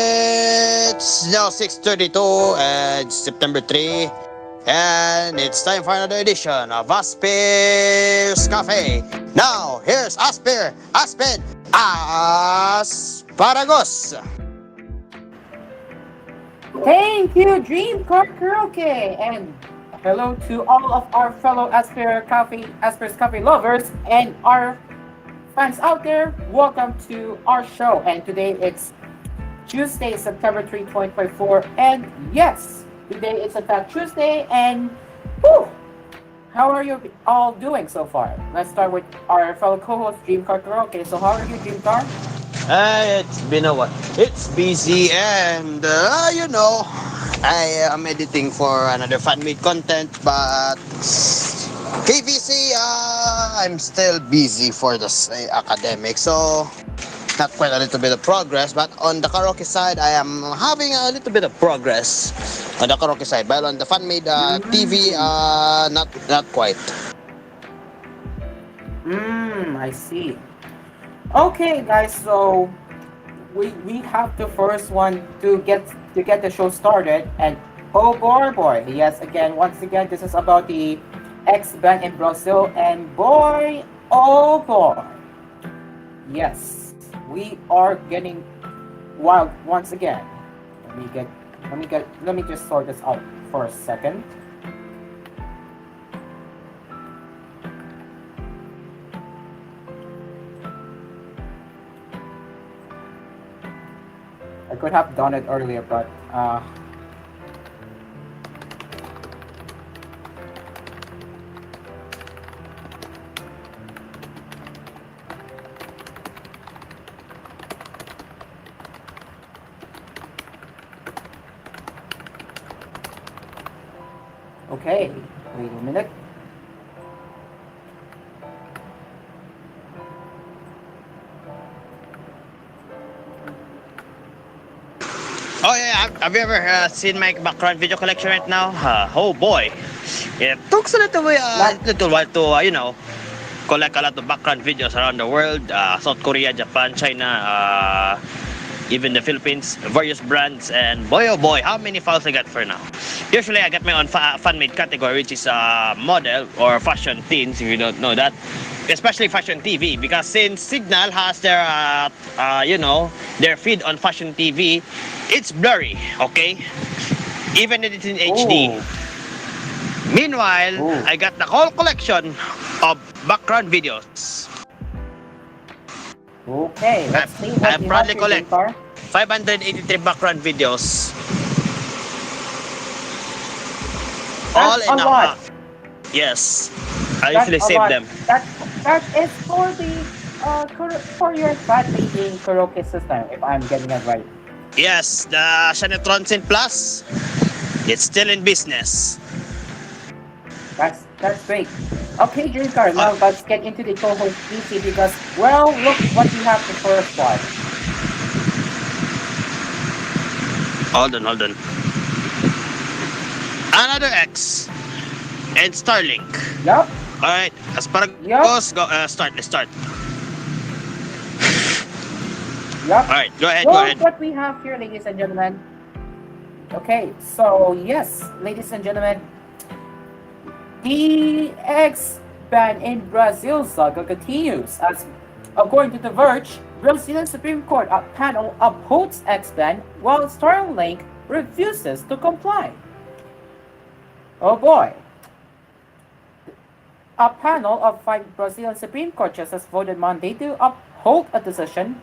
It's now 6:32 and September 3, and it's time for another edition of Asphere's Cafe. Now, here's Asphere, Asped, Asparagus. Thank you, Dream Car Karaoke, and hello to all of our fellow Asphere's Cafe lovers and our fans out there. Welcome to our show, and today it's Tuesday, September 3, 2024, and yes, today it's a Fat Tuesday, and whew, how are you all doing so far? Let's start with our fellow co-host, Dream Car Karaoke. So how are you, Dream Car? It's been a while. It's busy, and I am editing for another fan-made content, but KVC, I'm still busy for the academic, so not quite a little bit of progress. But on the karaoke side, I am having a little bit of progress on the karaoke side. But on the fan-made TV, not quite. I see. Okay, guys. So we have the first one to get the show started, and oh boy, yes, once again, this is about the X band in Brazil, and boy, oh boy, yes, we are getting wild once again. Let me just sort this out for a second. I could have done it earlier, but okay, wait a minute. Oh yeah, have you ever seen my background video collection right now? Oh boy, it took a little while to collect a lot of background videos around the world. South Korea, Japan, China, even the Philippines, various brands, and boy oh boy, how many files I got for now. Usually I get my own fan-made category, which is model or fashion teens, if you don't know that. Especially fashion TV, because since Signal has their their feed on fashion TV, it's blurry, okay? Even if it's in HD. Oh, Meanwhile, oh, I got the whole collection of background videos. okay. I, Let's see I what you have proudly here, Dream collect Car. 583 background videos, all That's a in a lot. yes. I That's usually a save lot. them. That is for the for your fan making karaoke system, if I'm getting it right. Yes, the Shanetronsin Plus, it's still in business. That's great. Okay, Dream Car. Uh, Now let's get into the co-host PC because well, look what we have the first one. hold on. Another X and Starlink. Yup, All right, yup, Asparagus, go start. Let's start. yup. All right, go ahead, go Look ahead. what we have here, ladies and gentlemen. Okay, so yes, ladies and gentlemen, the X ban in Brazil saga continues as, according to The Verge, Brazilian Supreme Court panel upholds X ban while Starlink refuses to comply. Oh boy. A panel of 5 Brazilian Supreme Court justices voted Monday to uphold a decision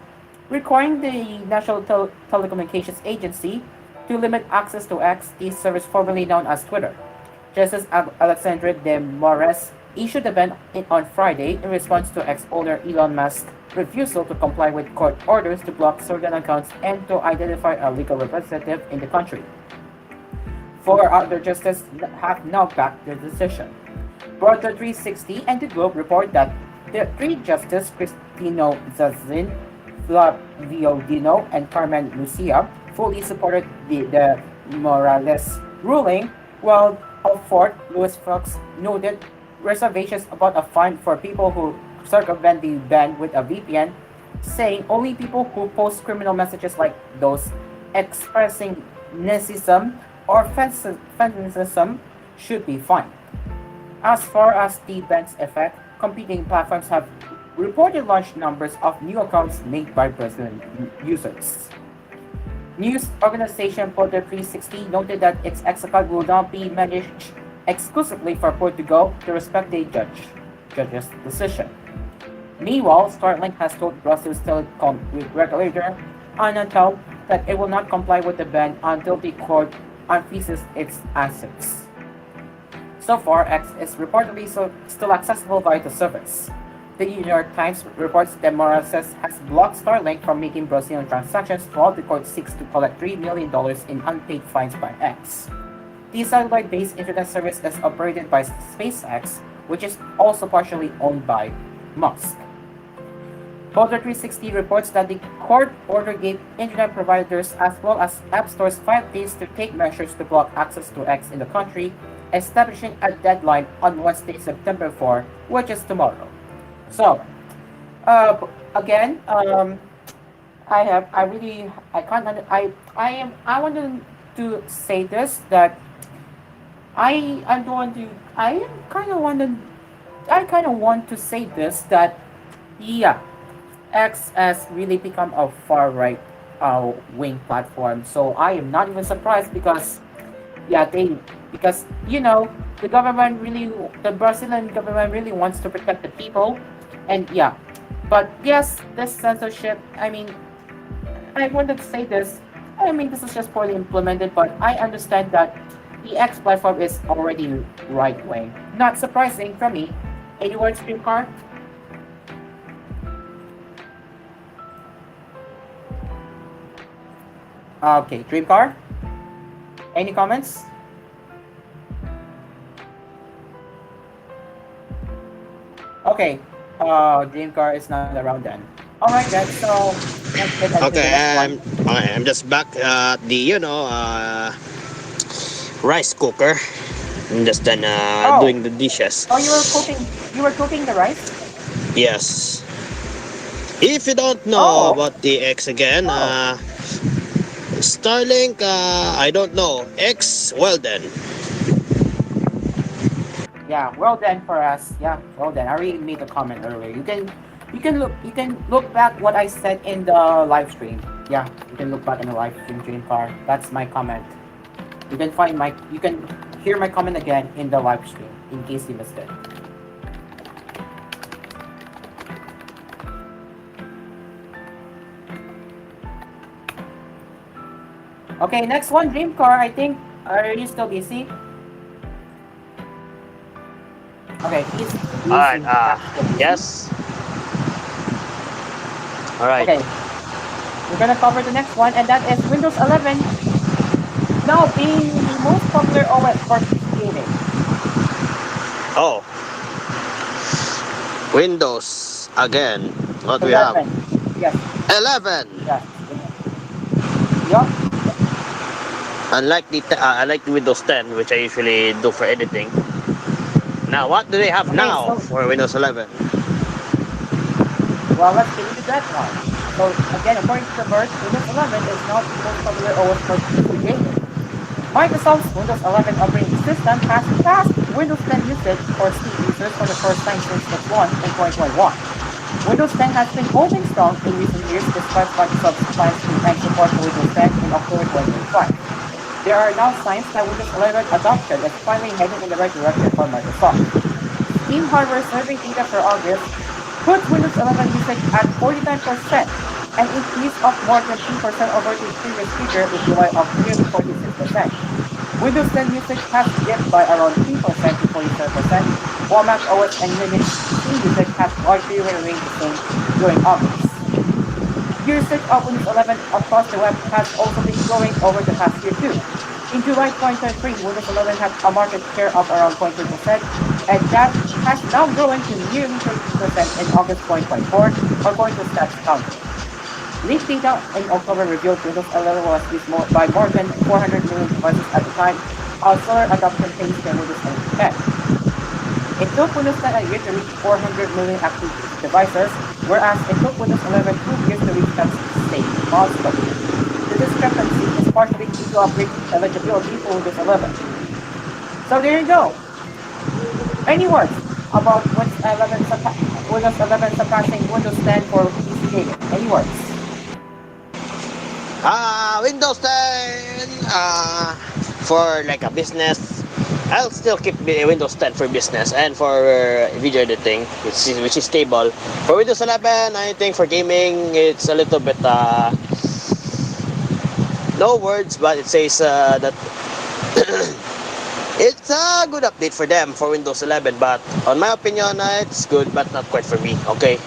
requiring the National Telecommunications Agency to limit access to X, the service formerly known as Twitter. Justice Alexandre de Moraes issued the ban on Friday in response to ex-owner Elon Musk's refusal to comply with court orders to block certain accounts and to identify a legal representative in the country. Four other justices have now backed their decision. Broader 360 and the Globe report that the three justices, Cristino Zazin, Flavio Dino, and Carmen Lucia, fully supported the Morales ruling, while a fourth, Louis Fox, noted reservations about a fine for people who circumvent the ban with a VPN, saying only people who post criminal messages like those expressing Nazism or fanaticism should be fined. As far as the ban's effect, competing platforms have reported large numbers of new accounts made by Brazilian users. News organization Portal 360 noted that its X account will not be managed exclusively for Portugal to respect the judge's decision. Meanwhile, Starlink has told Brazil's telecom regulator, Anatel, that it will not comply with the ban until the court unfreezes its assets. So far, X is reportedly still accessible via the service. The New York Times reports that Morales has blocked Starlink from making Brazilian transactions while the court seeks to collect $3 million in unpaid fines by X. The satellite-based internet service is operated by SpaceX, which is also partially owned by Musk. Boulder 360 reports that the court order gave internet providers as well as app stores 5 days to take measures to block access to X in the country, establishing a deadline on Wednesday, September 4, which is tomorrow. So, again, I wanted to say this that I kind of want to say this that yeah, X has really become a far right wing platform. So I am not even surprised because yeah, because the Brazilian government really wants to protect the people, and yeah, but yes, this censorship. I mean, I wanted to say this. I mean, this is just poorly implemented, but I understand that the X platform is already right wing. Not surprising for me. Any words, Dream Car? Okay, Dream Car. Any comments? Okay, Dream Car is not around then. All right, then. So let's get into the Okay, next one. I'm just back at the rice cooker. I'm just done Oh, doing the dishes. oh, you were cooking. You were cooking the rice. Yes. If you don't know Oh, about the X again, oh, Starlink, I don't know. X, well then. yeah. Well then, for us, yeah. Well then, I already made a comment earlier. You can look back what I said in the live stream. Yeah, you can look back in the live stream, Dream Car. That's my comment. You can hear my comment again in the live stream in case you missed it. Okay, next one, Dream Car. I think. Are you still busy? Okay, he's Alright, busy. Yeah, still busy. yes. Alright. Okay, we're gonna cover the next one, and that is Windows 11 now being the most popular OS for PC gaming. Oh, Windows again. What we have? 11. Yes, 11. yes. Yup. Unlike the Windows 10, which I usually do for editing. Now, what do they have Okay, now so for Windows 11? well, let's get into that one. So again, according to the verse, Windows 11 is now the most popular OS for PC gaming. Microsoft's Windows 11 operating system has passed Windows 10 usage for Steam users for the first time since its launch in 2021. Windows 10 has been holding strong in recent years despite Microsoft's plans to end support for Windows 10 in October 2025. There are now signs that Windows 11 adoption is finally heading in the right direction for Microsoft. Steam hardware survey data for August puts Windows 11 usage at 49%, an increase of more than 3% over the previous figure in July of nearly 46%. Windows 10 usage has dipped by around 3% to 47%, while Mac OS and Linux PC usage has largely remained the same during August. Usage of Windows 11 across the web has also been growing over the past year too. In July 2023, Windows 11 had a market share of around 23%, and that has now grown to nearly 33% in August 2024, according to Stats Counter. Leaked data in October revealed Windows 11 was used by more than 400 million devices at the time, a slower adoption pace than Windows 10. It took Windows 10 a year to reach 400 million active devices, whereas it took Windows 11 2 years to reach that same milestone. The discrepancy is partially due to upgrade eligibility for Windows 11. So there you go. Any words about Windows 11 surpassing Windows 10 for PC gaming? Any words? Windows 10 for like a business. I'll still keep Windows 10 for business and for video editing, which is stable. For Windows 11, I think for gaming, it's a little bit no words, but it says that it's a good update for them for Windows 11. But on my opinion, it's good, but not quite for me. Okay.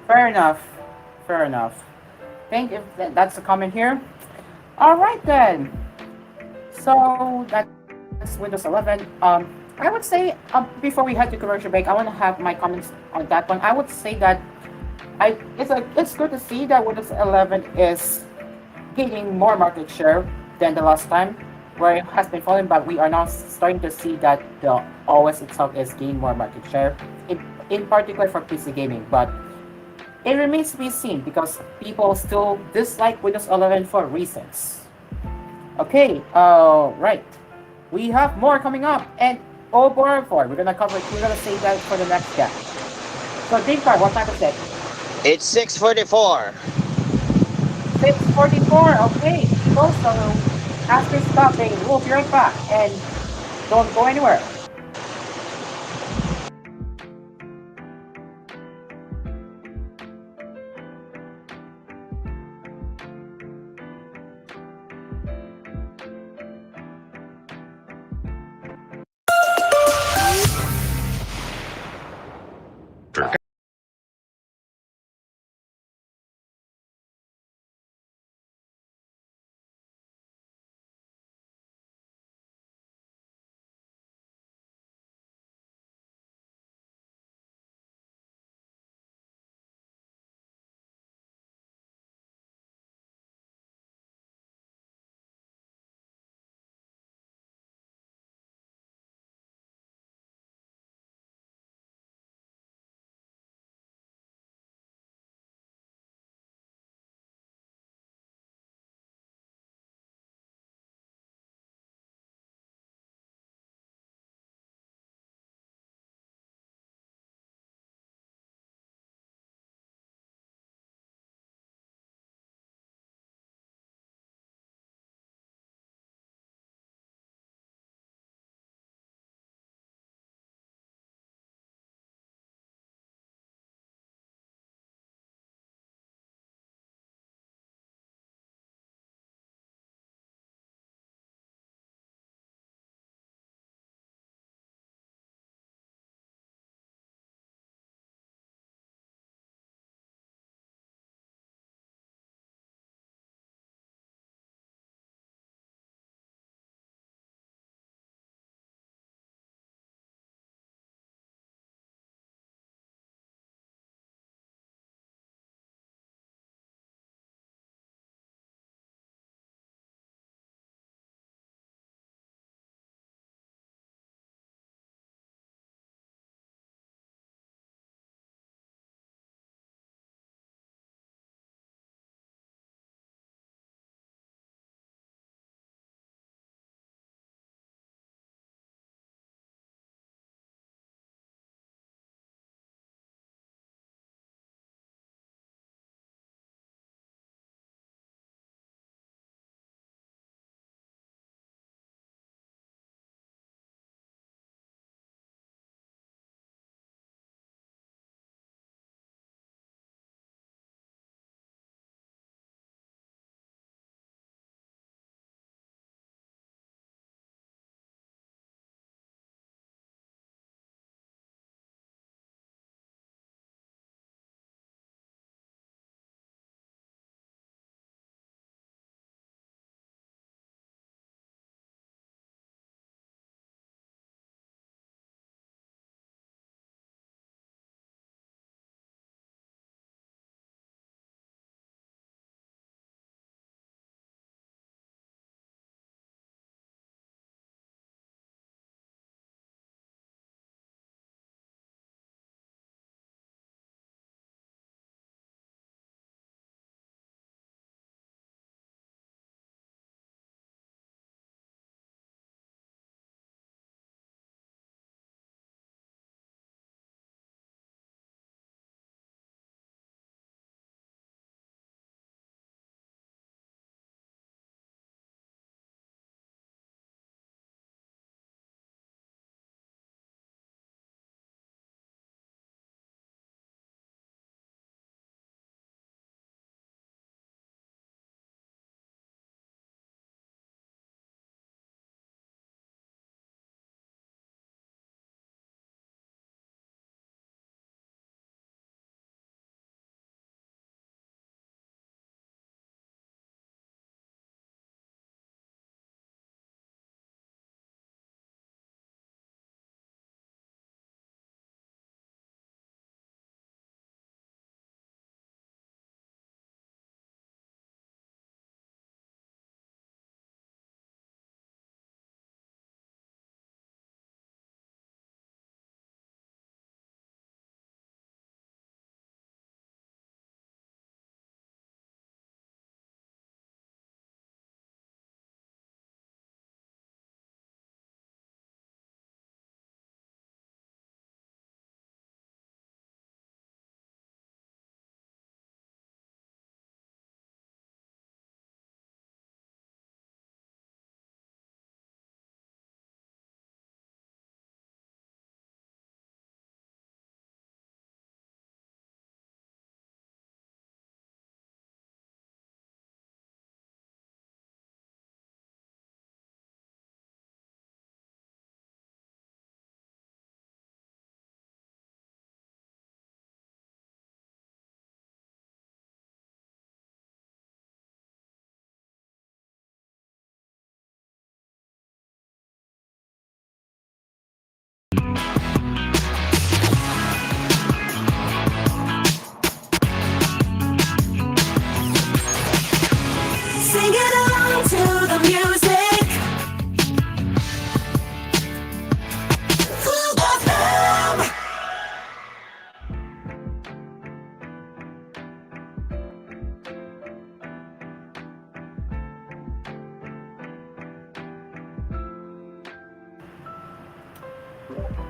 Fair enough. Fair enough. Think if that's a comment here. All right then. So that's Windows 11. I would say before we head to commercial break, I want to have my comments on that one. I would say that it's good to see that Windows 11 is gaining more market share than the last time, where it has been falling. But we are now starting to see that the OS itself is gaining more market share, in particular for PC gaming. But it remains to be seen because people still dislike Windows 11 for reasons. Okay, right. We have more coming up, and oh boy, boy, we're gonna save that for the next guest. So, Dream Car, what time is it? It's 6:44. 6:44. Okay, people. So, after stopping, we'll be right back, and don't go anywhere.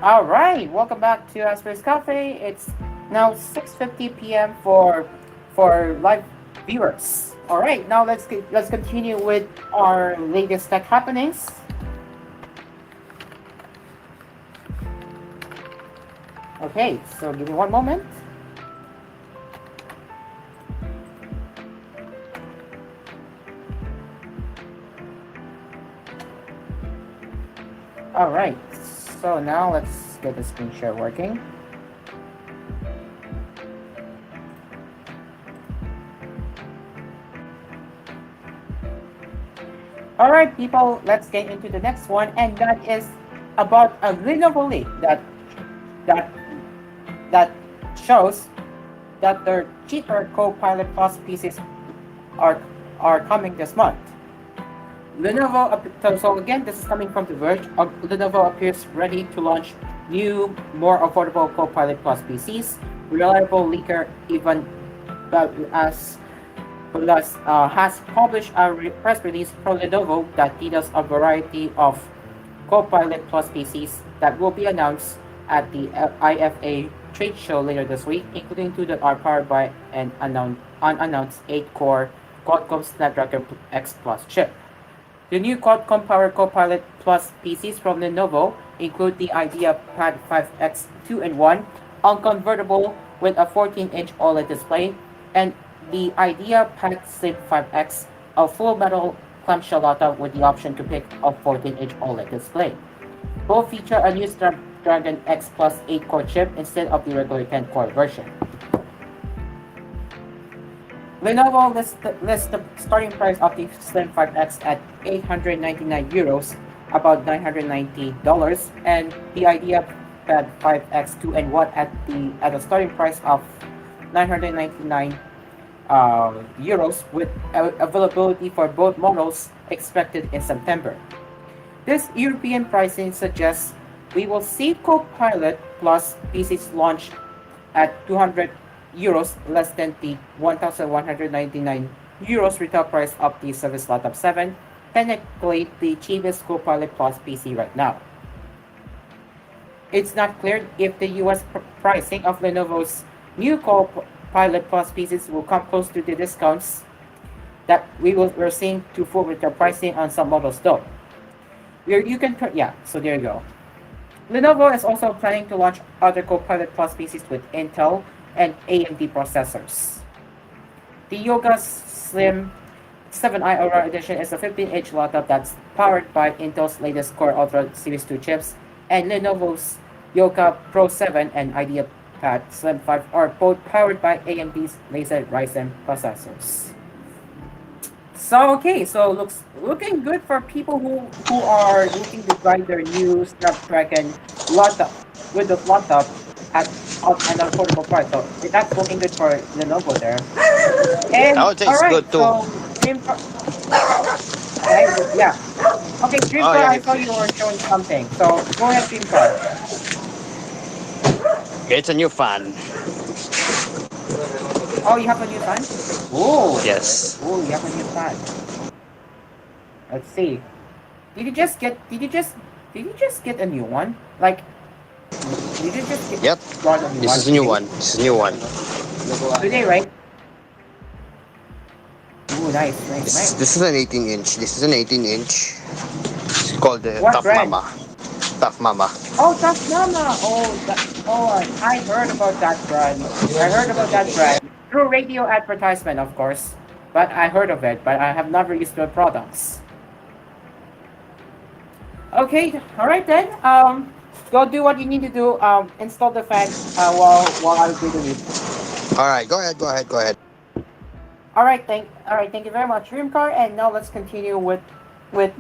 All right, welcome back to Asper's Cafe. It's now 6:50 p.m. for live viewers. All right, now let's continue with our latest tech happenings. Okay, so give me one moment. All right, so now let's get the screen share working. All right, people, let's get into the next one, and that is about a Lenovo leak that that shows that their cheaper Copilot Plus PCs are are coming this month. So again, this is coming from The Verge. Lenovo appears ready to launch new, more affordable Copilot Plus PCs. Reliable leaker even as Plus has published a press release from Lenovo that details a variety of Copilot Plus PCs that will be announced at the IFA trade show later this week, including two that are powered by an unannounced 8-core Qualcomm Snapdragon X Plus chip. The new Qualcomm-powered Copilot Plus PCs from Lenovo include the IdeaPad 5X 2-in-1, unconvertible with a 14-inch OLED display, and the IdeaPad Slim 5X, a full metal clamshell laptop with the option to pick a 14-inch OLED display. Both feature a new Snapdragon X Plus 8-core chip instead of the regular 10-core version. Lenovo lists the starting price of the Slim 5X at €899, about $990, and the IdeaPad 5X 2-in-1 at a starting price of €999, with availability for both models expected in September. This European pricing suggests we will see Copilot Plus PCs launch at €200, less than the €1,199 retail price of the Surface Laptop 7, technically the cheapest Copilot Plus PC right now. It's not clear if the US pricing of Lenovo's new Copilot Plus PCs will come close to the discounts that we're seeing to full retail pricing on some models though. So there you go. Lenovo is also planning to launch other Copilot Plus PCs with Intel and AMD processors. The Yoga Slim 7i Aurora Edition is a 15-inch laptop that's powered by Intel's latest Core Ultra Series 2 chips, and Lenovo's Yoga Pro 7 and IdeaPad Slim 5 are both powered by AMD's latest Ryzen processors. So looking good for people who are looking to buy their new Snapdragon laptop with the laptop at an affordable price. So that's looking good for Lenovo there. I And would say all it's right, good too. so Dreamcore, okay, yeah, okay, Oh Dreamcore, yeah, I saw you were showing something. So go ahead, Dreamcore. it's a new fan. Oh, you have a new fan? Oh, Yes. oh, you have a new fan. Let's see. Did you just get? Did you just get a new one? Like, did you just get Yep. got a new This one is a new today? one. This is a new one. Today, right? Ooh, nice, nice, This nice. this is an 18 inch. This is an 18 inch. It's called the What Tough brand? Mama. Tough Mama. Oh, Tough Mama. I heard about that brand. I heard about that brand through radio advertisement, of course. But I heard of it, but I have never used the products. Okay, all right then. Go do what you need to do. Install the fan. While I do the lead. All right, go ahead. Go ahead. Go ahead. All right, thank you very much, Dreamcar. And now let's continue with with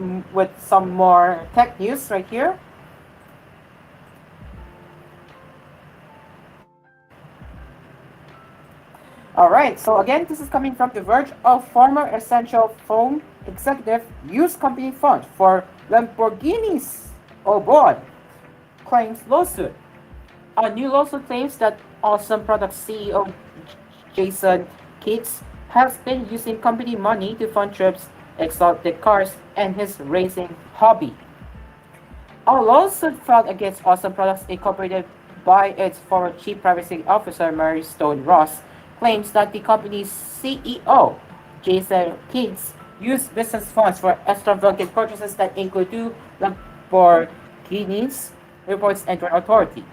some more tech news right here. All right, so again, this is coming from The Verge. A former Essential Phone executive used company funds for Lamborghinis. Oh boy, claims lawsuit. A new lawsuit claims that Awesome Products CEO Jason Keats has been using company money to fund trips, exotic cars, and his racing hobby. A lawsuit filed against Awesome Products Incorporated by its former Chief Privacy Officer Mary Stone Ross claims that the company's CEO, Jason Keynes, used business funds for extravagant purchases that include two Lamborghinis, reports Android Authority.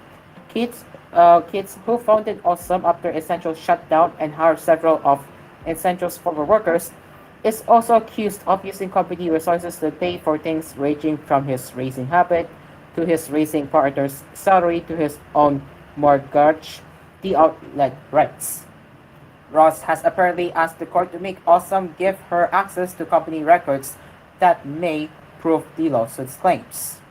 Keynes, who founded Awesome after Essential shut down and hired several of Essential's former workers, is also accused of using company resources to pay for things ranging from his racing habit to his racing partner's salary to his own mortgage, the outlet rights. Ross has apparently asked the court to make Awesome give her access to company records that may prove the lawsuit's claims.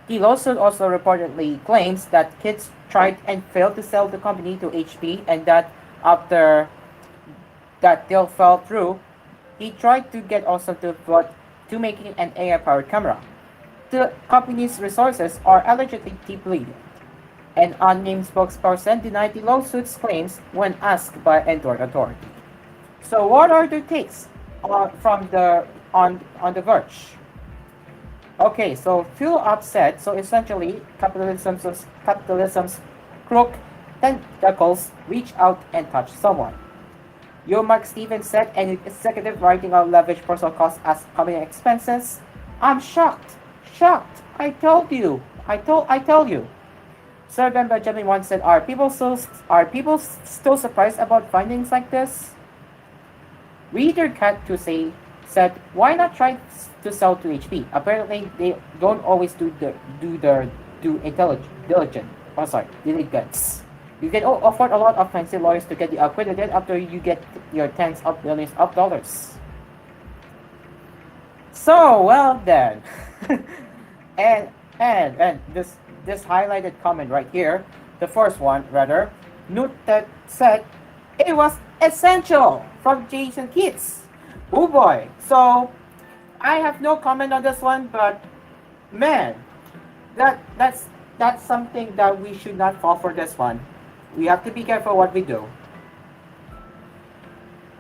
The lawsuit also reportedly claims that Kids tried and failed to sell the company to HP and that after that deal fell through, he tried to get Awesome to vote to making an AI-powered camera. The company's resources are allegedly depleted. An unnamed spokesperson denied the lawsuit's claims when asked by Android Authority. So, what are the takes from the on the Verge? Okay, so feel upset. So essentially, capitalism's crook tentacles reach out and touch someone. Yo, Mark Stevens said, an executive writing out leverage personal costs as company expenses. I'm shocked. Shocked. I told you. I tell you. Sir Ben Benjamin once said, are people still surprised about findings like this? Reader Cat to say said, why not try to sell to HP? Apparently they don't always do diligent. Oh sorry, diligence. You can afford a lot of fancy lawyers to get you acquitted after you get your tens of millions of dollars. So well then, and this highlighted comment right here, the first one rather, note that said it was essential from Jason Kids. Oh boy! So I have no comment on this one, but man, that's something that we should not fall for this one. We have to be careful what we do.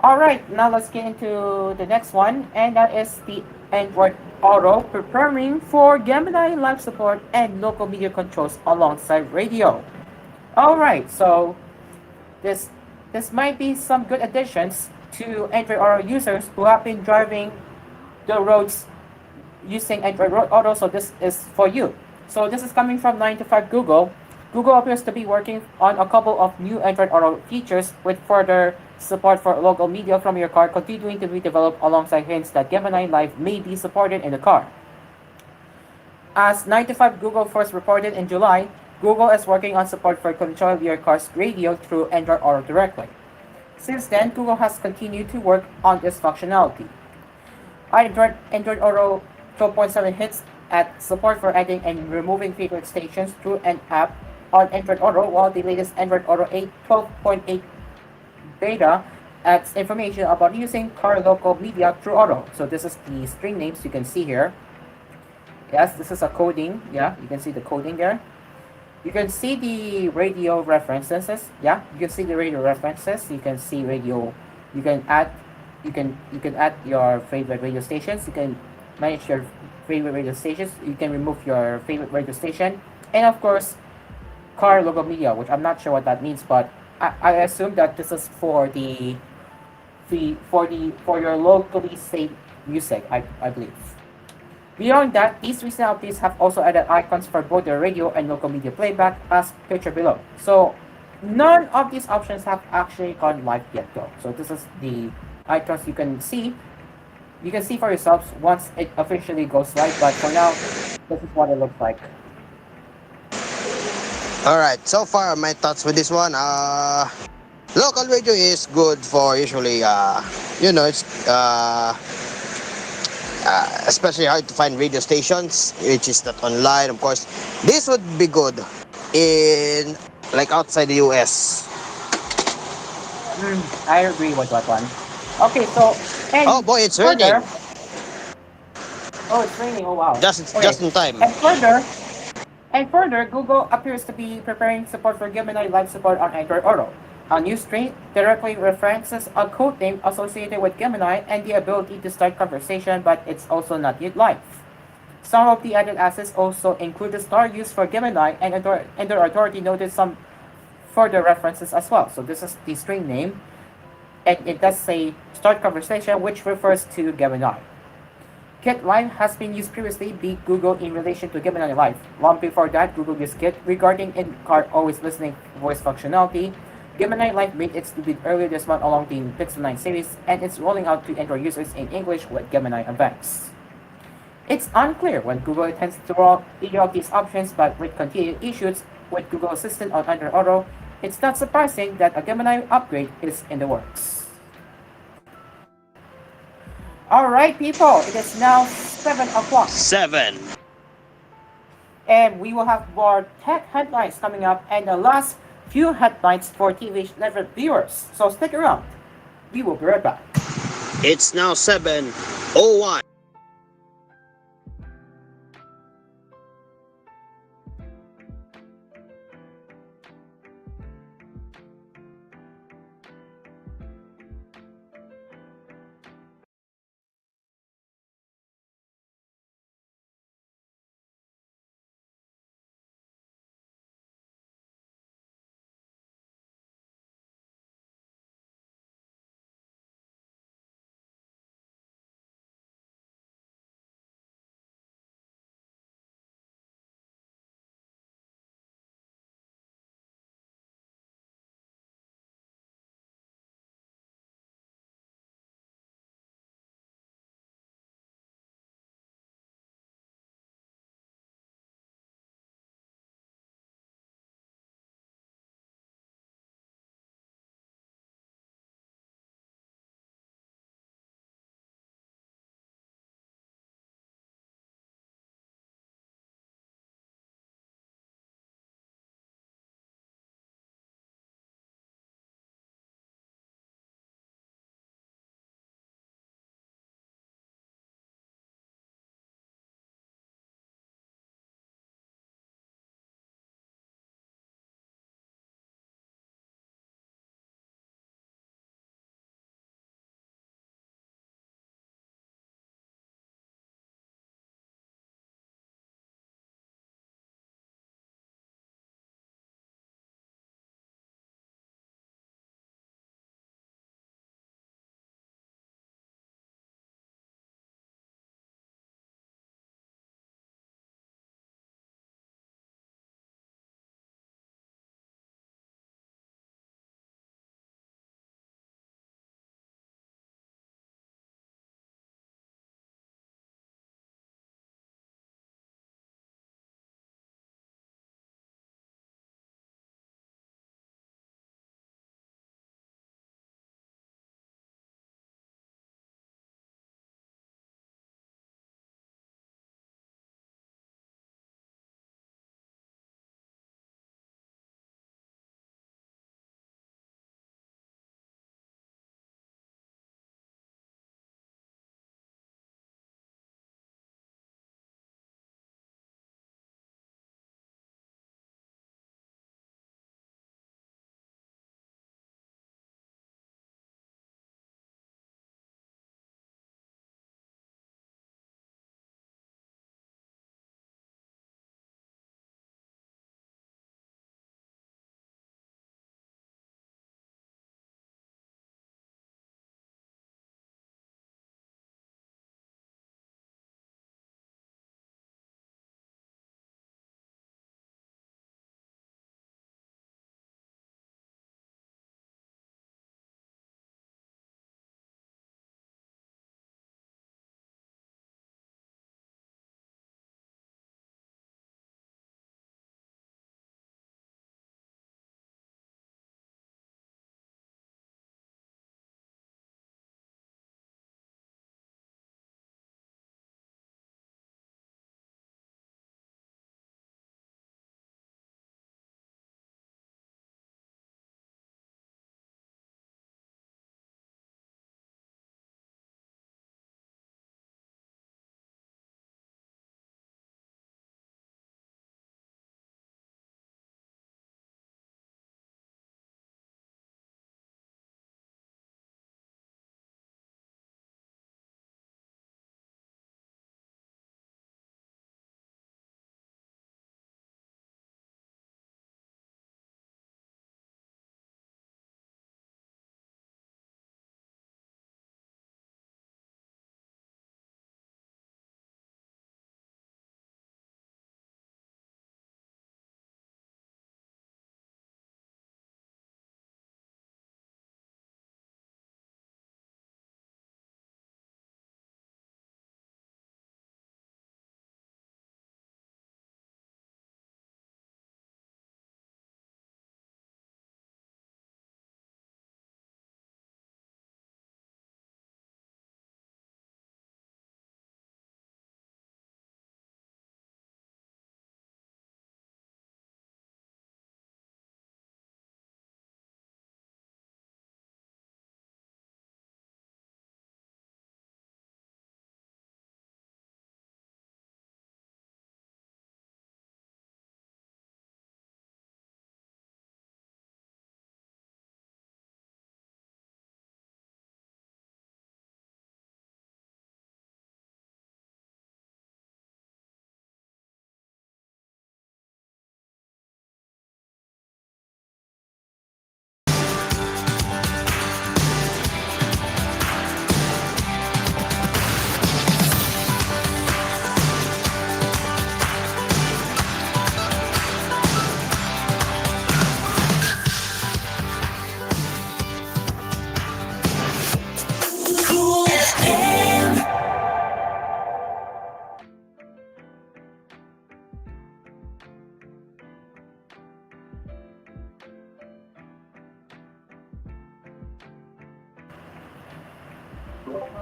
Alright, now let's get into the next one, and that is the Android Auto preparing for Gemini live support and local media controls alongside radio. Alright, so this might be some good additions to Android Auto users who have been driving the roads using Android Auto, so this is for you. So this is coming from 9 to 5 Google. Google appears to be working on a couple of new Android Auto features with further support for local media from your car continuing to be developed alongside hints that Gemini Live may be supported in the car. As 9 to 5 Google first reported in July, Google is working on support for control your car's radio through Android Auto directly. Since then, Google has continued to work on this functionality. Android Auto 12.7 hints at support for adding and removing favorite stations through an app on Android Auto, while the latest Android Auto 8 12.8 beta adds information about using car local media through Auto. So this is the string names you can see here. Yes, this is a coding. Yeah, you can see the coding there. You can see the radio references. Yeah, you can see the radio references. You can see radio. You can add your favorite radio stations. You can manage your favorite radio stations. You can remove your favorite radio station, and of course, car local media, which I'm not sure what that means, but I assume that this is for for your locally saved music. I believe. Beyond that, these recent updates have also added icons for both the radio and local media playback as pictured below. So none of these options have actually gone live yet though. So this is the icons you can see. You can see for yourselves once it officially goes live, but for now, this is what it looks like. Alright, so far my thoughts with this one. Local radio is good for usually, it's especially hard to find radio stations, which is not online, of course. This would be good in like outside the US. I agree with that one. Okay, so and Oh boy, it's further, raining. oh, it's raining. Oh wow. Just in time. And further, Google appears to be preparing support for Gemini Live support on Android Auto. A new string directly references a code name associated with Gemini and the ability to start conversation, but it's also not yet live. Some of the added assets also include the star used for Gemini, and their authority noted some further references as well. So this is the string name, and it does say start conversation, which refers to Gemini. Get Live has been used previously by Google in relation to Gemini Live. Long before that, Google used Get regarding in-car always listening voice functionality. Gemini Live made its debut earlier this month along the Pixel 9 series, and it's rolling out to Android users in English with Gemini Advanced. It's unclear when Google intends to roll either of these options, but with continued issues with Google Assistant on Android Auto, it's not surprising that a Gemini upgrade is in the works. Alright, people, it is now 7 o'clock, 7. and we will have more tech headlines coming up and the last few headlines for TV network viewers. So stick around. We will be right back. It's now 7:01.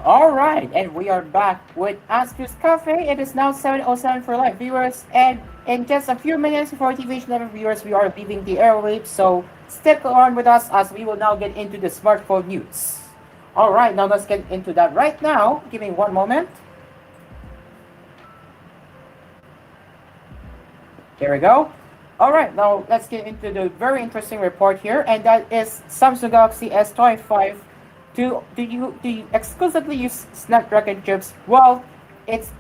All right, and we are back with Asper's Cafe. It is now 7:07 for live viewers, and in just a few minutes for TV level viewers, we are leaving the airwaves. So stick on with us as we will now get into the smartphone news. All right, now let's get into that right now. Give me one moment. Here we go. All right, now let's get into the very interesting report here, and that is Samsung Galaxy S25 do you exclusively use Snapdragon chips? Well, it's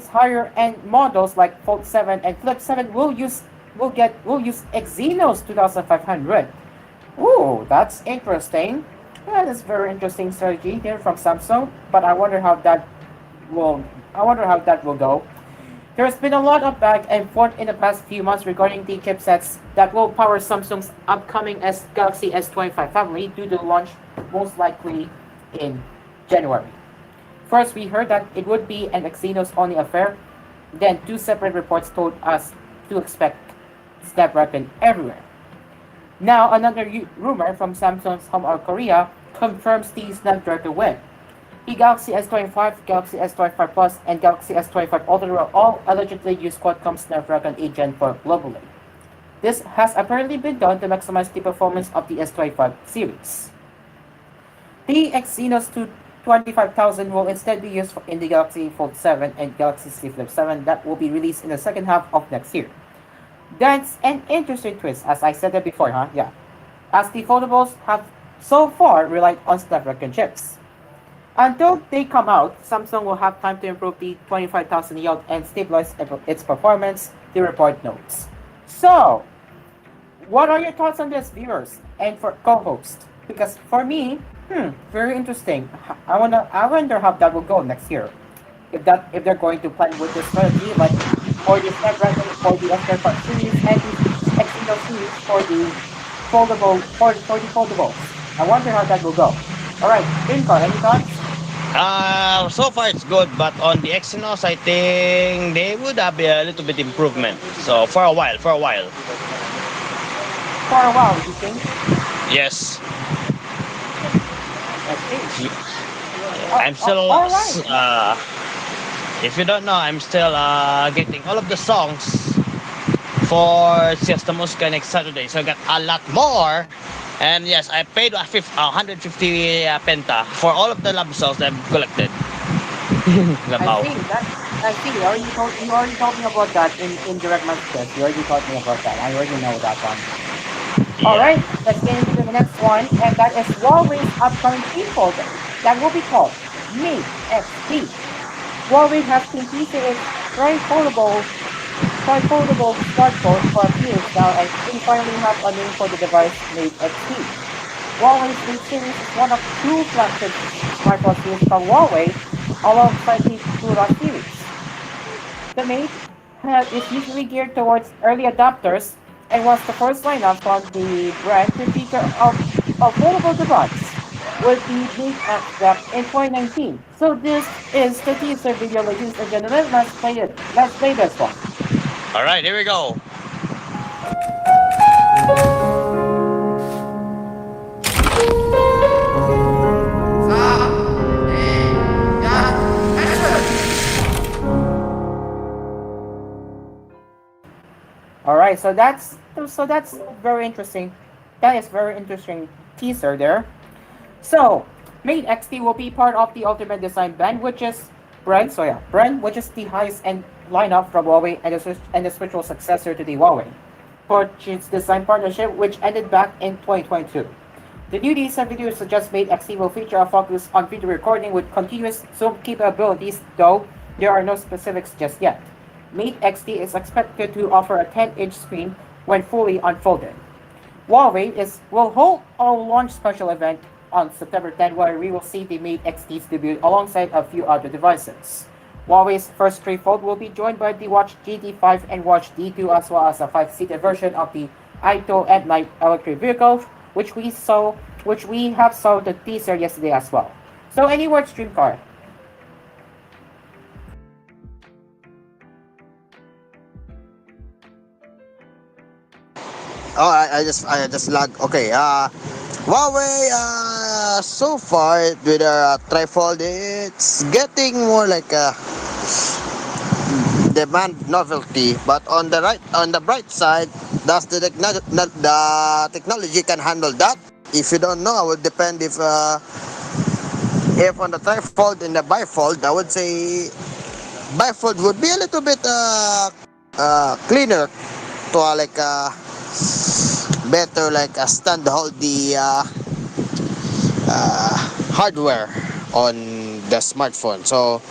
higher end models like Fold 7 and Flip 7 will use Exynos 2500. Ooh, that's interesting. That is very interesting strategy here from Samsung, but will I wonder how that will go. There's been a lot of back and forth in the past few months regarding the chipsets that will power Samsung's upcoming Galaxy S25 family due to launch most likely in January. First, we heard that it would be an Exynos only affair. Then, two separate reports told us to expect Snapdragon everywhere. Now, another rumor from Samsung's home of Korea confirms the Snapdragon win. The Galaxy S25, Galaxy S25 Plus, and Galaxy S25 Ultra will all allegedly use Qualcomm Snapdragon 8 Gen 4 globally. This has apparently been done to maximize the performance of the S25 series. The Exynos 25000 will instead be used in the Galaxy Fold 7 and Galaxy Z Flip 7 that will be released in the second half of next year. That's an interesting twist, as I said that before, huh? Yeah. As the foldables have so far relied on Snapdragon chips. Until they come out, Samsung will have time to improve the 25,000 yield and stabilize its performance, the report notes. So, what are your thoughts on this, viewers and for co-host? Because for me, very interesting. I wonder how that will go next year. If they're going to plan with this strategy, like for the Snapdragon for the S25 series and the Exynos series for the foldables. I wonder how that will go. All right, Dreamcar, any thoughts? So far it's good, but on the Exynos, I think they would have a little bit improvement. So for a while, For a while, you think? yes. I see. I'm still, All right. if you don't know, I'm still getting all of the songs for Siesta Musca next Saturday. So I got a lot more. And yes, I paid 150 penta for all of the love songs that I've collected. I Labaw. see. I see. You already told me about that in direct messages. You already told me about that. I already know that one. All Yeah. right, let's get into the next one, and that is Huawei's upcoming T Fold that will be called Mate XT. Huawei has been teasing its trifoldable smartphone for a few years now, and we finally have a name for the device, Mate XT. Huawei's Mate series is one of two flagship smartphone series from Huawei, alongside the Pura series. The is usually geared towards early adopters and was the first lineup from the brand to feature a foldable device with the Mate X dropped in 2019. So this is the teaser video, ladies and gentlemen. Let's play it. Let's play this one. All right, here we go. All right, so that's very interesting. That is very interesting teaser there. So, Mate XT will be part of the Ultimate Design brand, which is the highest end lineup from Huawei and the spiritual successor to the Huawei Portuguese design partnership, which ended back in 2022. The new design video suggests Mate XT will feature a focus on video recording with continuous zoom capabilities, though there are no specifics just yet. Mate XT is expected to offer a 10-inch screen when fully unfolded. Will hold a launch special event on September 10 where we will see the Mate XT's debut alongside a few other devices. Huawei's first three-fold will be joined by the Watch GT5 and Watch D2 as well as a 5-seated version of the Aito M9 electric vehicle, which we have saw the teaser yesterday as well. So any words, Dreamcar? Oh, I just lag. Okay. Huawei. so far with our trifold, it's getting more like a demand novelty. But on the bright side, does the technology can handle that? If you don't know, I would depend if on the trifold and the bifold, I would say bifold would be a little bit cleaner to like better like stand hold the uh, hardware on the smartphone. So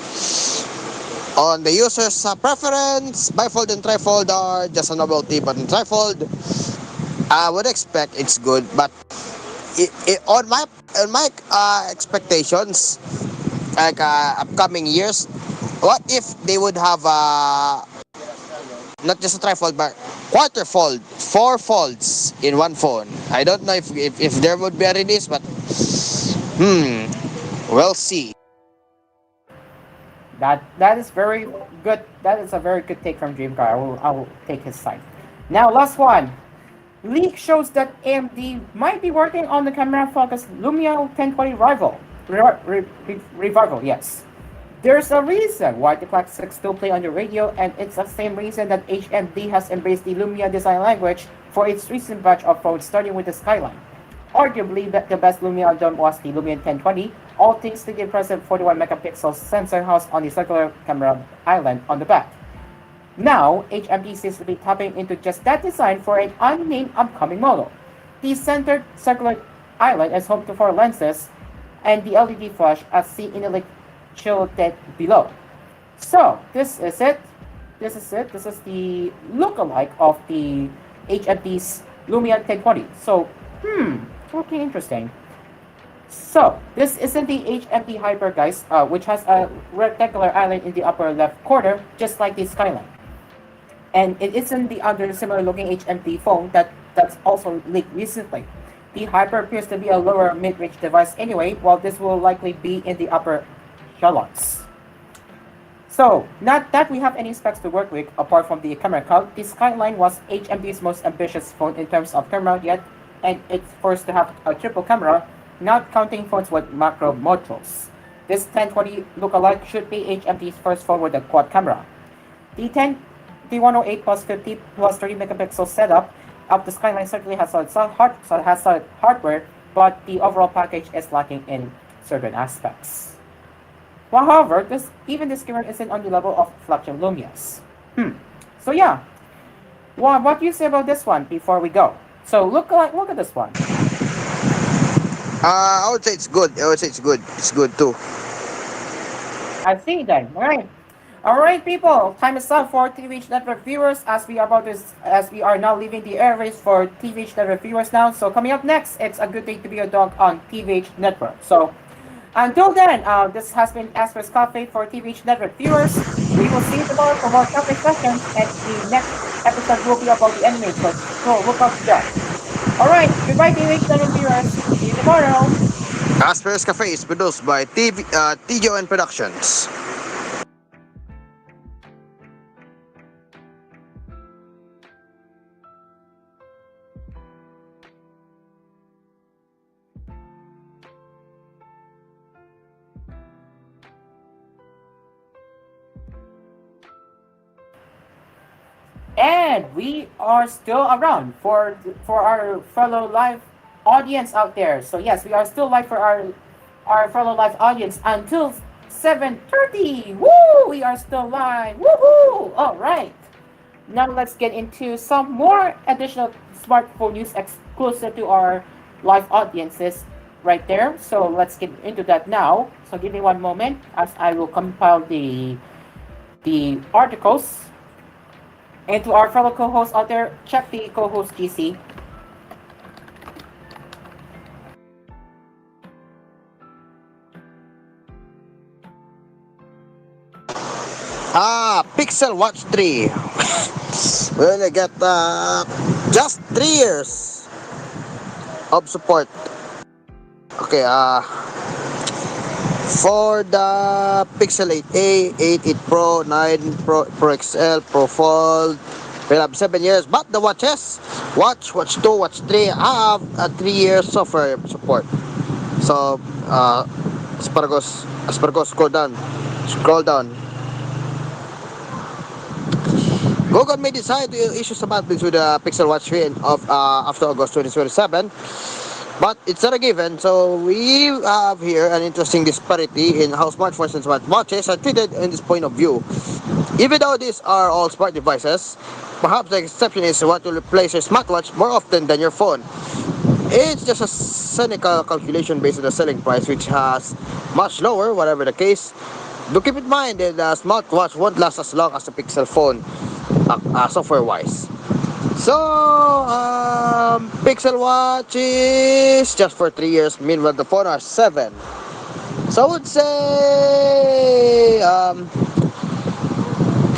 on the user's preference, bifold and trifold are just a novelty, but in trifold, I would expect it's good. But on my expectations, like upcoming years, what if they would have not just a trifold but quarter fold, four folds in one phone? I don't know if there would be a release, but we'll see. That is very good. That is a very good take from Dream Car. I will take his side. Now, last one. Leak shows that AMD might be working on the camera-focused Lumia 1020 revival. Yes, there's a reason why the classics still play on the radio, and it's the same reason that HMD has embraced the Lumia design language for its recent batch of phones, starting with the Skyline. Arguably, the best Lumia done was the Lumia 1020, all thanks to the impressive 41 megapixel sensor housed on the circular camera island on the back. Now, HMD seems to be tapping into just that design for an unnamed upcoming model. The centered circular island is home to four lenses and the LED flash as seen in the link shielded below. So, this is it. This is it. This is the lookalike of the HMD's Lumia 1020. So, okay, interesting. So, this isn't the HMD Hyper, guys, which has a rectangular island in the upper left corner, just like the Skyline. And it isn't the other similar looking HMD phone that's also leaked recently. The Hyper appears to be a lower mid-range device anyway, while this will likely be in the upper echelons. So, not that we have any specs to work with apart from the camera count, the Skyline was HMD's most ambitious phone in terms of camera yet, and it's forced to have a triple camera, not counting phones with macro modules. This 1020 lookalike should be HMD's first phone with a quad camera. The 108 plus 50 plus 30 megapixel setup of the Skyline certainly has solid hardware, but the overall package is lacking in certain aspects. Well, however, even this camera isn't on the level of flagship Lumias. So yeah, what do you say about this one before we go? So look at this one. I would say it's good. I would say it's good. It's good too. I see then. All right, people. Time is up for TVH Network viewers as we are now leaving the airways for TVH Network viewers now. So coming up next, it's a good day to be a dog on TVH Network. So until then, this has been Asper's Cafe for TVH Network viewers. We will see you tomorrow for more cafe sessions, and the next episode will be about the anime. So look out for that. All right, goodbye, TVH Network viewers. See you tomorrow. Asphere's Cafe is produced by TGON Productions. And we are still around for our fellow live audience out there. So yes, we are still live for our fellow live audience until 7:30. Woo! We are still live. Woohoo! All right. Now let's get into some more additional smartphone news exclusive to our live audiences right there. So let's get into that now. So give me one moment as I will compile the articles. And to our fellow co-hosts out there, check the co-host GC. Pixel Watch 3. We're gonna get just 3 years of support. Okay, for the Pixel 8a, 8 Pro, 9 Pro XL, Pro Fold, we'll have 7 years. But the watches, Watch 2, Watch 3 have a 3 year software support. So, asparagus, scroll down. Google may decide to issue some updates with the Pixel Watch 3 after August 2027, but it's not a given. So we have here an interesting disparity in how smartphones and smartwatches are treated in this point of view. Even though these are all smart devices, perhaps the exception is what will replace your smartwatch more often than your phone. It's just a cynical calculation based on the selling price, which has much lower, whatever the case. Do keep in mind that the smartwatch won't last as long as the Pixel phone, software-wise. So, Pixel Watch is just for 3 years, meanwhile the phone are 7. So I would say,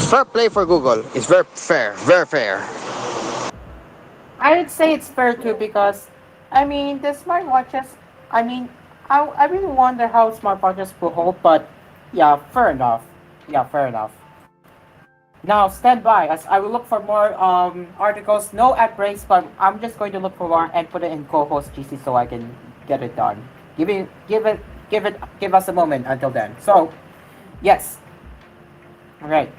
fair play for Google. It's very fair, very fair. I would say it's fair too because, I mean, the smartwatches. I mean, I really wonder how smartwatches will hold, but yeah, fair enough. Yeah, fair enough. Now stand by as I will look for more articles. No ad breaks, but I'm just going to look for one and put it in co-host GC so I can get it done. Give us a moment until then. So, yes, all right.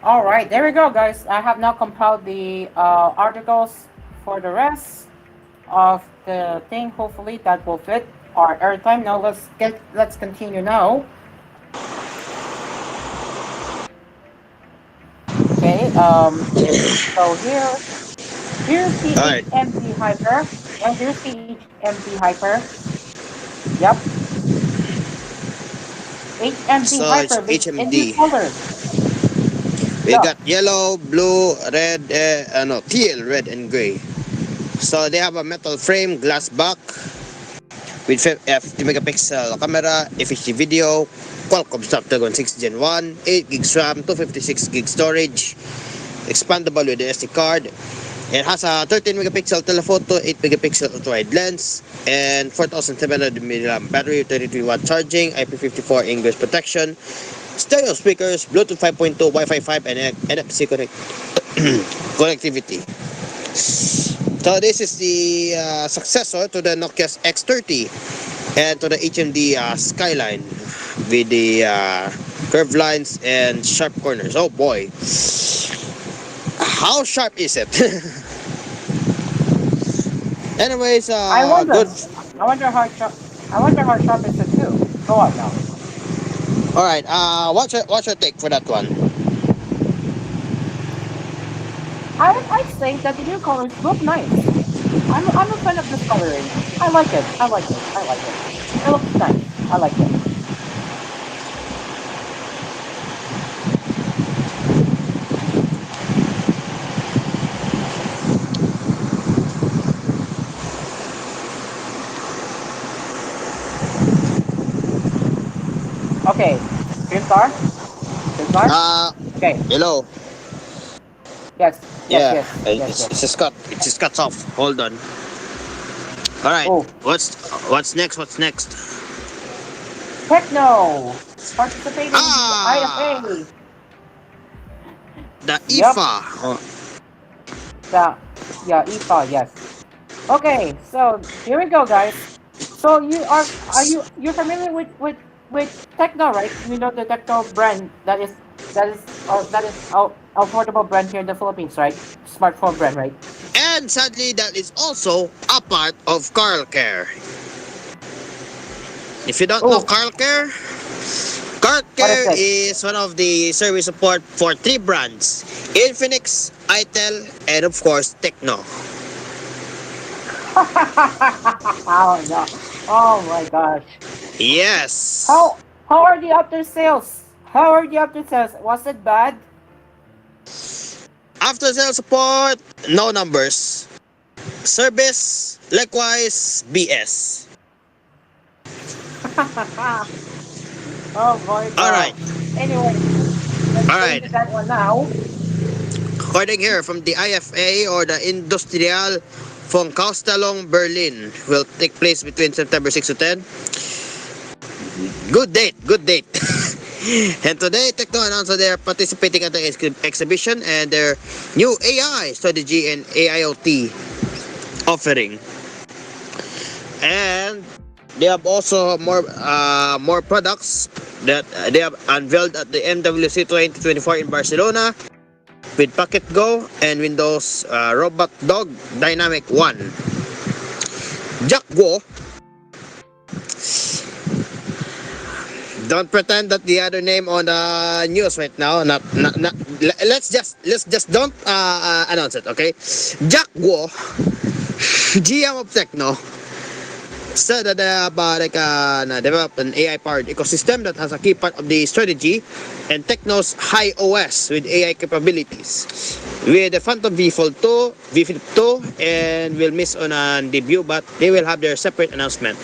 All right, there we go, guys. I have now compiled the articles for the rest of the thing. Hopefully, that will fit our airtime. Now let's continue now. Okay. So here's the Alright, HMD hyper. And here's the HMD hyper. Yep, HMD so it's hyper with in new HMD. colors. We Yeah. got yellow, blue, red, no, teal, red, and gray. So they have a metal frame, glass back, with 50 megapixel camera, FHD video, Qualcomm Snapdragon 6 Gen 1, 8 gigs RAM, 256 gig storage, expandable with the SD card. It has a 13 megapixel telephoto, 8 megapixel ultra wide lens, and 4700 mAh battery, 33-watt charging, IP54 English protection, stereo speakers, Bluetooth 5.2, Wi-Fi 5, and NFC connectivity. So this is the successor to the Nokia's X30 and to the HMD Skyline with the curved lines and sharp corners. Oh boy, how sharp is it? Anyways, I good. wonder. I wonder how sharp. I wonder how sharp is it too. Go on now. All right. What's your take for that one? I'd say that the new colors look nice. I'm a fan of this coloring. I like it. I like it. I like it. It looks nice. I like it. Okay, dream car. Dream car. Uh, Okay. hello. Yes. Yes. Yeah, Yes. Yes. Yes. it's just cut. It just cuts off. Hold on. All right. Oh, What's next? What's next? Techno participating in the Ah, IFA. the Yep. IFA. Oh, The yeah, IFA. Yes. Okay. So here we go, guys. So you're familiar with Techno, right? You know the Techno brand that is affordable brand here in the Philippines, right? Smartphone brand, right? and sadly, that is also a part of Carl Care. If you don't know Oh, Carl Care, Carl what is Care it? is one of the service support for three brands: Infinix, Itel, and of course Tecno. Oh no! Oh my gosh! Yes. How are the after sales? How are the after sales? Was it bad? After sales support, no numbers. Service, likewise, BS. Oh my All right, gosh! Anyway, let's all go right. into that one now. According here from the IFA or the Industrial von Kaustalung Berlin will take place between September 6 to 10. Good date, good date. And today, Tecno announced that they are participating at the exhibition and their new AI strategy and AIoT offering. And they have also more products that they have unveiled at the MWC 2024 in Barcelona with Pocket Go and Windows Robot Dog Dynamic 1. Jack Guo, don't pretend that the other name on the news right now. Not let's just don't announce it, okay? Jack Guo, GM of Techno, said that they have developed an AI-powered ecosystem that has a key part of the strategy and Techno's high OS with AI capabilities. With the Phantom V Fold 2, V Flip 2, and will miss on a debut, but they will have their separate announcement.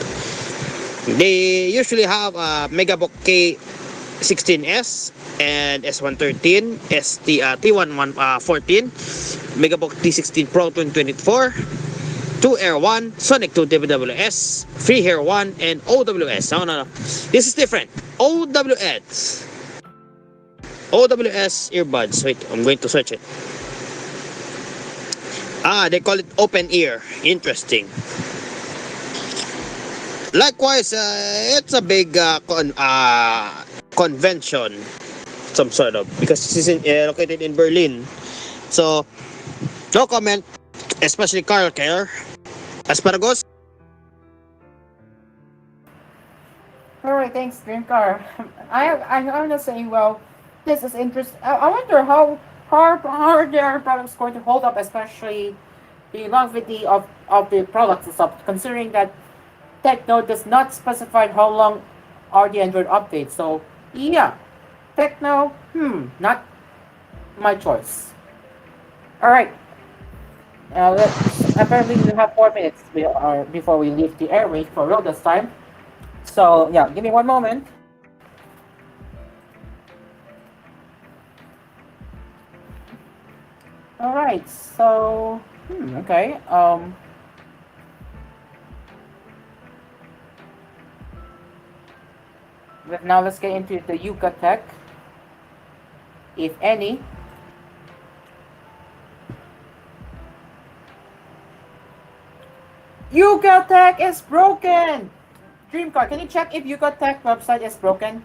They usually have a Megabook K16S and S113, T1114, Megabook T16 Pro 2024, 2 Air 1, Sonic 2 WWS, Free Hair 1, and OWS. No, no, no. This is different. OWS. OWS earbuds. Wait, I'm going to search it. Ah, they call it open ear. Interesting. Likewise, it's a big convention, some sort of, because this is located in Berlin. So, no comment, especially Carl Care. Asparagus? All right, thanks, Dream Car. I'm not saying well. This is interesting. I wonder how are their products going to hold up, especially the longevity of the products itself, considering that Techno does not specify how long are the Android updates. So yeah, Techno, not my choice. All right, apparently we have 4 minutes before we leave the airways for real this time. So yeah, give me one moment. All right, so okay. Now let's get into the Yuka Tech, if any. Yuka Tech is broken. Dreamcar, can you check if Yuka Tech website is broken?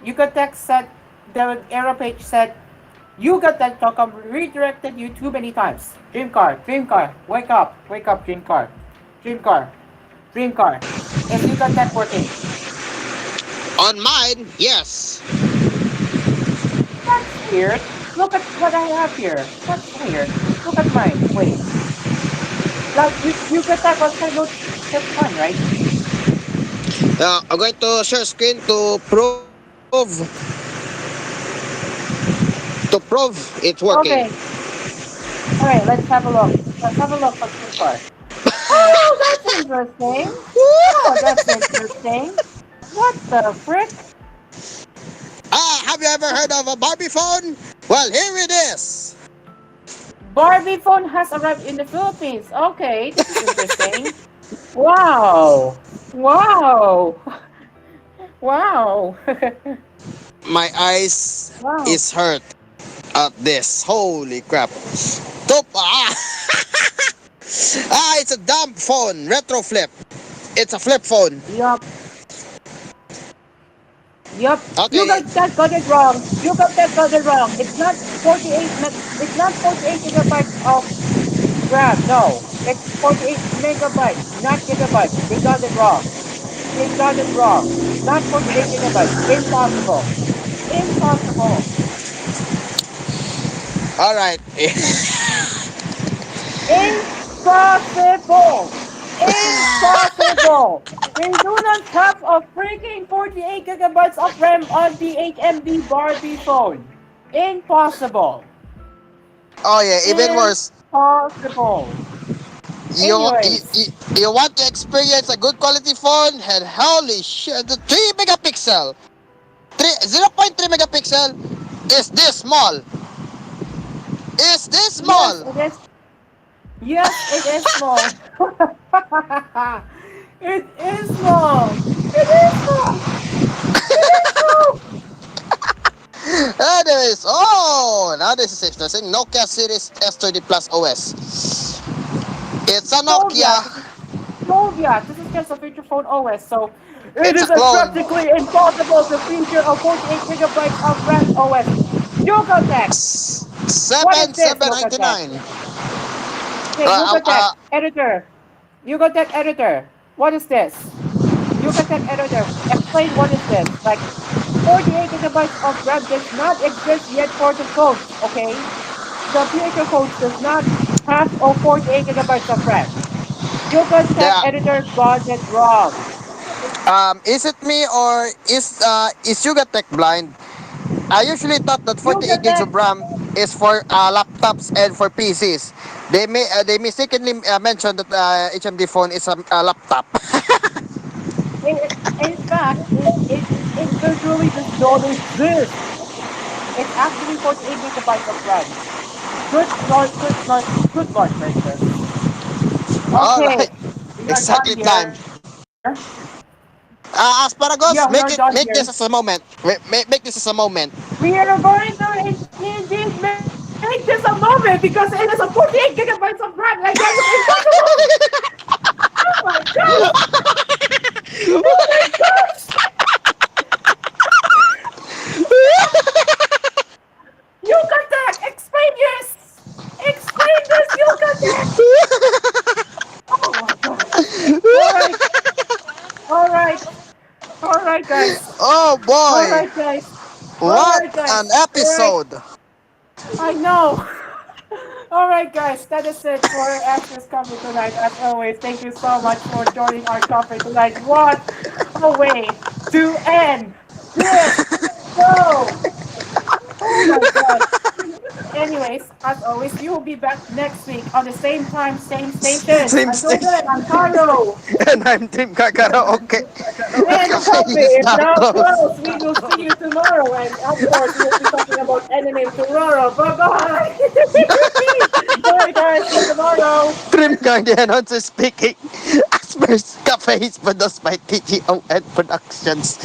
Yuka Tech said the error page said YugaTech.com redirected you too many times. Dreamcar, wake up, Dreamcar, Dreamcar. Is Yuga Tech working? On mine, yes. That's weird. Look at what I have here. That's weird. Look at mine. Wait. like you could type on hello just fine, right? I'm going to share screen to prove it's working. Okay. All right, let's have a look. Let's have a look for Cooper. Oh, that's interesting. Oh, that's interesting. What the frick? Have you ever heard of a Barbie phone? Well, here it is. Barbie phone has arrived in the Philippines. Okay, this is interesting. Wow. Wow. Wow. My eyes Wow. is hurt at this. Holy crap. Top. It's a dumb phone. Retro flip. It's a flip phone. Yup. Yup. You Okay. got it wrong. You got it wrong. It's not 48 gigabytes of RAM. No. It's 48 megabytes, not gigabytes. They got it wrong. They got it wrong. Not 48 gigabytes. Impossible. Impossible. All right. Impossible. Impossible. They do not have a freaking 48 gigabytes of RAM on the HMD Barbie phone. Impossible. Oh yeah. Even worse. Impossible. You, you, Anyways, you, you want to experience a good quality phone? And holy shit, the 3 megapixel, 0.3 megapixel is this small. Is this yes, small? it is. Yes, it is small. It is small. It is small. It is small. Anyways, oh, now this is interesting. Nokia Series S30 Plus OS. It's a Novia. Nokia. Novia. This is just a feature phone OS, so it It's a is clone. practically impossible to feature a 48 gigabytes of RAM OS. Yucatec. What is this, Yucatec? 7799. Hey, Yucatec editor. Yucatec editor. What is this? Yucatec editor. Explain what is this? Like 48 gigabytes of RAM does not exist yet for the phones, okay? The future phones does not have a 48 gigabytes of RAM. Yucatec Yeah. editor got it wrong. Is it me or is Yugatech blind? I usually thought that 48 gigs Yucatec, of RAM is for laptops and for PCs. They mistakenly mentioned that HMD phone is a laptop. in fact, it literally does not exist. It's actually 48 gigabytes of RAM. Good Lord gracious. All right, Okay, we are done exactly time. here. As Yeah, we Asparagus, are done make here. this as a moment. Make this as a moment. We are going to indeed make this a moment because it is a 48 gigabytes of RAM. Like that was impossible. Oh my gosh! Oh my gosh! Yucatec, explain this! Explain this, Yucatec! Oh my gosh! All right, all right, all right, guys. Oh All boy, right, guys. All what right, an guys. All right. episode! I know. All right, guys, that is it for Asper's Coffee tonight. As always, thank you so much for joining our coffee tonight. What a way to end this show! Oh my gosh. Anyways, as always, we will be back next week on the same time, same station. Same Until then, station. I'm Taro. And I'm Team Karaoke. The And the cafe coffee is is now now closed. closed. We will see you tomorrow. And of course, we will be talking about anime tomorrow. Bye bye. Bye, guys. See you tomorrow. Trim Gang, the announcer speaking. Asper's Cafe is produced by TGON Productions.